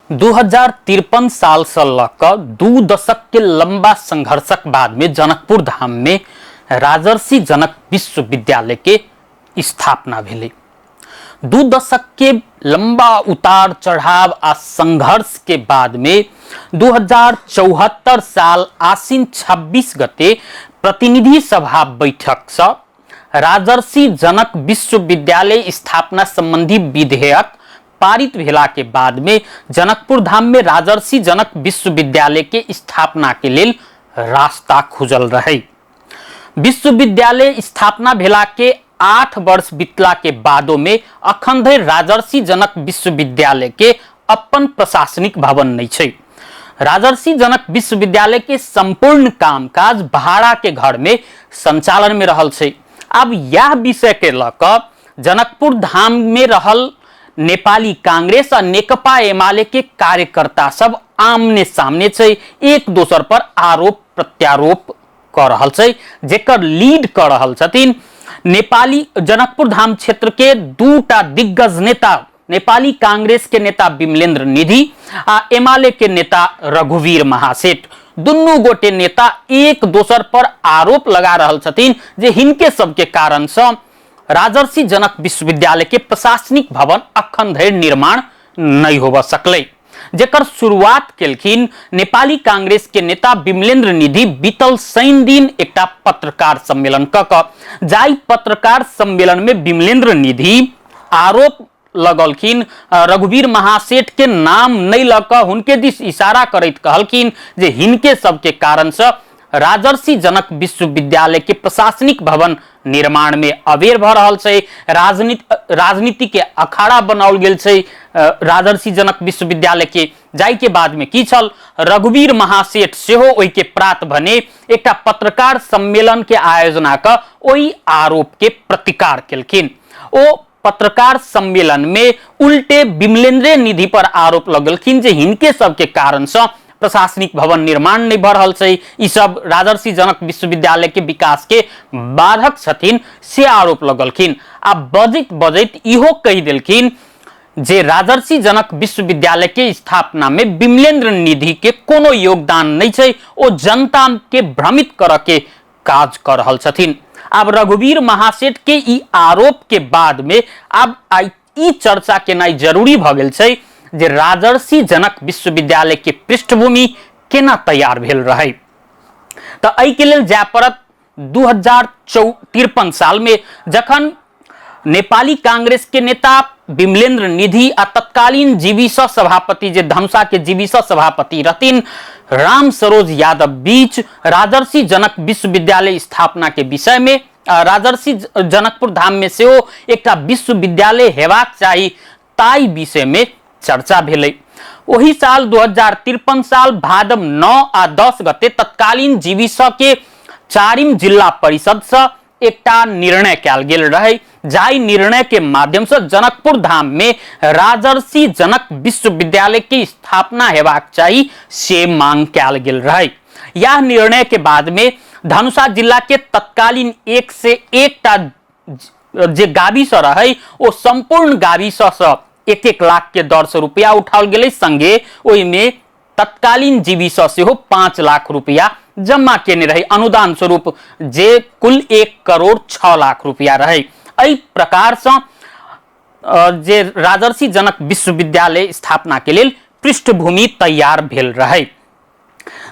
2053 साल से लक 2 दशक के लंबा संघर्षक बाद में जनकपुर धाम में राजर्षि जनक विश्वविद्यालय के स्थापना भेलै। 2 दशक के लंबा उतार चढ़ाव आ संघर्ष के बाद में 2074 साल आश्विन 26 गते प्रतिनिधि सभा बैठक से राजर्षि जनक विश्वविद्यालय स्थापना संबंधी विधेयक पारित भेला के बाद में जनकपुर धाम में राजर्षि जनक विश्वविद्यालय के स्थापना के लिए रास्ता खुजल रहे। विश्वविद्यालय स्थापना भेला के 8 वर्ष बीतला के बादों में अखन धरि राजर्षि जनक विश्वविद्यालय के अपन प्रशासनिक भवन नहीं छै। राजर्षि जनक विश्वविद्यालय के संपूर्ण कामकाज भाड़ा के घर में संचालन में रहल छै। अब यह विषय के लकर जनकपुर धाम में रहल नेपाली कांग्रेस और नेकपा एमाले के कार्यकर्ता सब आमने सामने छै, एक दोसर पर आरोप प्रत्यारोप कर रहल छै, जेकर लीड कर रहल छथिन नेपाली जनकपुर धाम क्षेत्र के 2टा दिग्गज नेता, नेपाली कांग्रेस के नेता विमलेन्द्र निधि आ एमाले के नेता रघुवीर महासेठ। दुनू गोटे नेता एक दोसर पर आरोप लगा रहल छथिन जे हिनके सबके कारण से राजर्षि जनक विश्वविद्यालय के प्रशासनिक भवन अखन धरि निर्माण नहीं होब सकलै, जेकर शुरुआत केलखिन नेपाली कांग्रेस के नेता विमलेन्द्र निधि बीतल शनि दिन एकटा पत्रकार सम्मेलन क जाहि पत्रकार सम्मेलन में विमलेन्द्र निधि आरोप लगलखिन रघुवीर महासेठ के नाम नहीं लक हुनके दिस इशारा करैत कहलखिन जे हिनके सबके कारण से राजर्षि जनक विश्वविद्यालय के प्रशासनिक भवन निर्माण में अबेर भ रहल छै। राजनीति के अखाड़ा बनाओल गेल छै राजर्षि जनक विश्वविद्यालय के, जाय के बाद में की छल रघुवीर महासेठ सेहो ओहि के प्रात भने एकटा पत्रकार सम्मेलन के आयोजना क ओहि आरोप के प्रतिकार केलखिन। ओ पत्रकार सम्मेलन में उल्टे विमलेन्द्र निधि पर आरोप लगलखिन जे हिनके सबके कारण से प्रशासनिक भवन निर्माण नहीं भ रहल छै, ई सब राजर्षि जनक विश्वविद्यालय के विकास के बाधक छथिन से आरोप लगलखिन। आ बजैत बजैत इहो कहि देलखिन जे राजर्षि जनक विश्वविद्यालय के स्थापना में विमलेन्द्र निधि के कोनो योगदान नहीं छै, ओ जनता के भ्रमित कर के काज कर रहल छथिन। अब रघुवीर महासेठ के ई आरोप के बाद में अब ई चर्चा केनाइ जरूरी भ गेल छै जे राजर्षि जनक विश्वविद्यालय के पृष्ठभूमि केना तैयार भेल रहे। तो एहि के लेल जाय पड़त 2053 साल में, जखन नेपाली कांग्रेस के नेता विमलेन्द्र निधि आ तत्कालीन जीवीस सभापति जे धनुषा के जीवीस सभापति रहथिन राम सरोज यादव बीच राजर्षि जनक विश्वविद्यालय स्थापना के विषय में राजर्षि जनकपुर धाम में से एक विश्वविद्यालय हेबाक चाही ताई विषय में चर्चा भेलै। वही साल 2053 साल भादव 9 आ 10 गते तत्कालीन जीवीस के 4म जिला परिषद से एकटा निर्णय कयल गेल रहे, जाहि निर्णय के माध्यम से जनकपुर धाम में राजर्षि जनक विश्वविद्यालय की स्थापना हेबाक चाही से मांग कयल गेल रहे। यह निर्णय के बाद में धनुषा जिला के तत्कालीन 1 से 1 जे गाविस रहे ओ संपूर्ण गाविस से 1-1 लाख के दर से रुपया उठाओल गेलै, संगे ओहि में तत्कालीन जीवीस सेहो 5 लाख रुपया जमा केने रहे अनुदान स्वरूप, जे कुल 1 करोड़ 6 लाख रुपया रहे। एहि प्रकार से जे राजर्षि जनक विश्वविद्यालय स्थापना के लिए पृष्ठभूमि तैयार भेल रहे।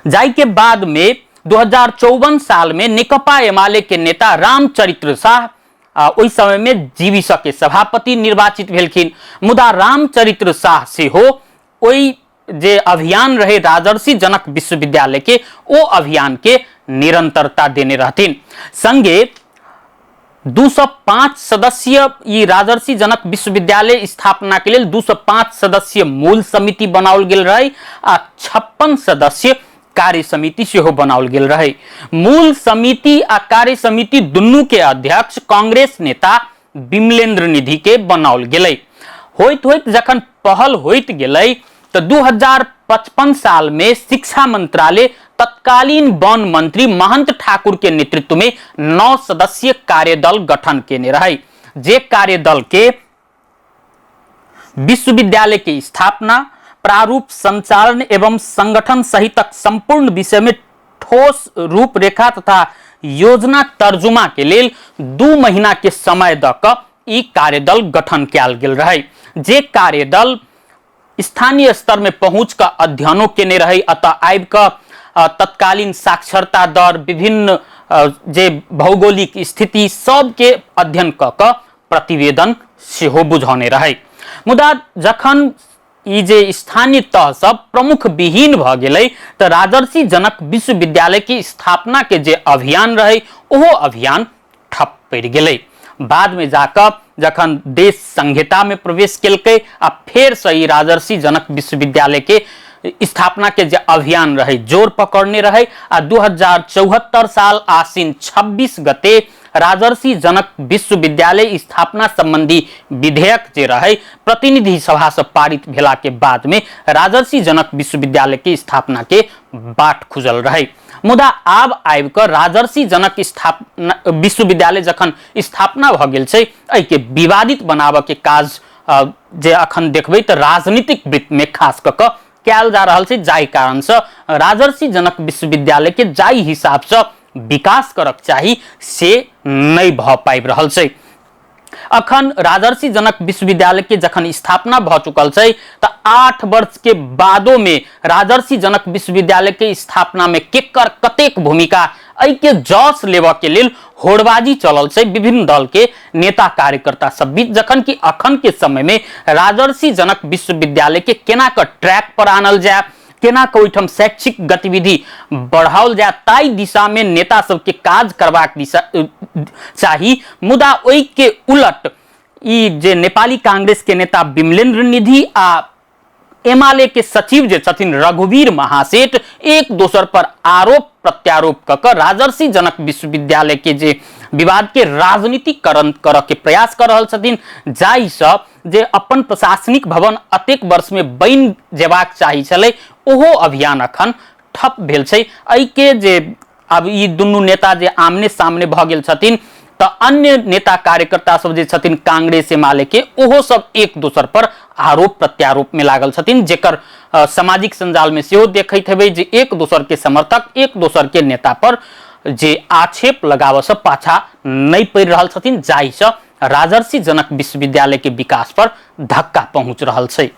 जाहि के बाद में 2054 साल में नेकपा एमाले के नेता रामचरित्र शाह ओहि समय में जीवीस के सभापति निर्वाचित भेलखिन। मुदा रामचरित्र शाह सेहो ओहि जे अभियान रहे राजर्षि जनक विश्वविद्यालय के ओ अभियान के निरंतरता देने रहथिन। संगे 205 सदस्य ई राजर्षि जनक विश्वविद्यालय स्थापना के लिए 205 सदस्य मूल समिति बनाओल गेल रहे आ 56 सदस्य कार्य समिति सेहो बनाओल गेल रहे। मूल समिति आ कार्य समिति दुनू के अध्यक्ष कांग्रेस नेता विमलेन्द्र निधि के बनाओल गेलै। होइत होइत जखन पहल होइत गेलै तो 2055 साल में शिक्षा मंत्रालय तत्कालीन वन मंत्री महंत ठाकुर के नेतृत्व में 9 सदस्यीय कार्यदल गठन केने रहे, जे कार्यदल के विश्वविद्यालय की स्थापना, प्रारूप, संचालन एवं संगठन सहितक संपूर्ण विषय में ठोस रूपरेखा तथा योजना तर्जुमा के लेल 2 महीना के समय द क ई कार्यदल गठन कयल गेल रहे। जे कार्यदल स्थानीय स्तर में पहुंच का अध्ययनों केने रहे, अतः आबि क तत्कालीन साक्षरता दर, विभिन्न जे भौगोलिक स्थिति सबके अध्ययन क प्रतिवेदन सेहो बुझौने रहे। मुदा जखन ई जे स्थानीय तह सब प्रमुख विहीन भ गेलै त राजर्षि जनक विश्वविद्यालय की स्थापना के जे अभियान रहे ओहो अभियान ठप पड़ि गेलै। बाद में जाकर जखन देश संहिता में प्रवेश केलकै आ फेर से ई राजर्षि जनक विश्वविद्यालय के स्थापना के जे अभियान रहे जोर पकड़ने रहे आ 2074 साल आसीन 26 गते राजर्षि जनक विश्वविद्यालय स्थापना संबंधी विधेयक जे रहे प्रतिनिधि सभा से पारित भेला के बाद में राजर्षि जनक विश्वविद्यालय के स्थापना के बाट खुजल रहे। मुदा आब आबि क राजर्षि जनक विश्वविद्यालय जखन स्थापना भ गेल छै, एहि के विवादित बनाबे के काज जे अखन देखबै त राजनीतिक वृत्त में खास क कयल जा रहल छै, जाहि कारण से राजर्षि जनक विश्वविद्यालय के जाहि हिसाब से विकास करक चाही से नहीं भ पाबि रहल छै। अखन राजर्षि जनक विश्वविद्यालय के जखन स्थापना भ चुकल छै त 8 वर्ष के बादो में राजर्षि जनक विश्वविद्यालय के स्थापना में केकर कतेक भूमिका एहि के जस लेवा के लेल होड़बाजी चलल छै विभिन्न दल के नेता कार्यकर्ता सब बीच, जखन कि अखन के समय में राजर्षि जनक विश्वविद्यालय के केना क ट्रैक पर आनल जाए, केना क ओहिठाम शैक्षिक गतिविधि बढ़ाओल जाए, ताई दिशा में नेता सबके काज करबाक दिशा चाही। मुदा ओहि के उलट ई जे नेपाली कांग्रेस के नेता विमलेन्द्र निधि आ एमाले के सचिव जे छथिन रघुवीर महासेठ एक दोसर पर आरोप प्रत्यारोप क राजर्षि जनक विश्वविद्यालय के जे विवाद के राजनीतिकरण कर के प्रयास कर रहल छथिन, जाहि सँ जे अपन प्रशासनिक भवन अतेक वर्ष में बनि जेबाक चाही छलै ओहो अभियान अखन ठप भेल छै। एहि के जे अब ई दुनू नेता जे आमने सामने भ गेल छथिन त अन्य नेता कार्यकर्ता सब जे छथिन कांग्रेस एमाले के ओहो सब एक दोसर पर आरोप प्रत्यारोप में लागल छथिन, जेकर सामाजिक संजाल में सेहो देखैत हेबै जे एक दोसर के समर्थक एक दोसर के नेता पर जे आक्षेप लगाव से पाछा नहीं पड़ि रहल छथिन, जाहि से राजर्षि जनक विश्वविद्यालय के विकास पर धक्का पहुंच रहल छै।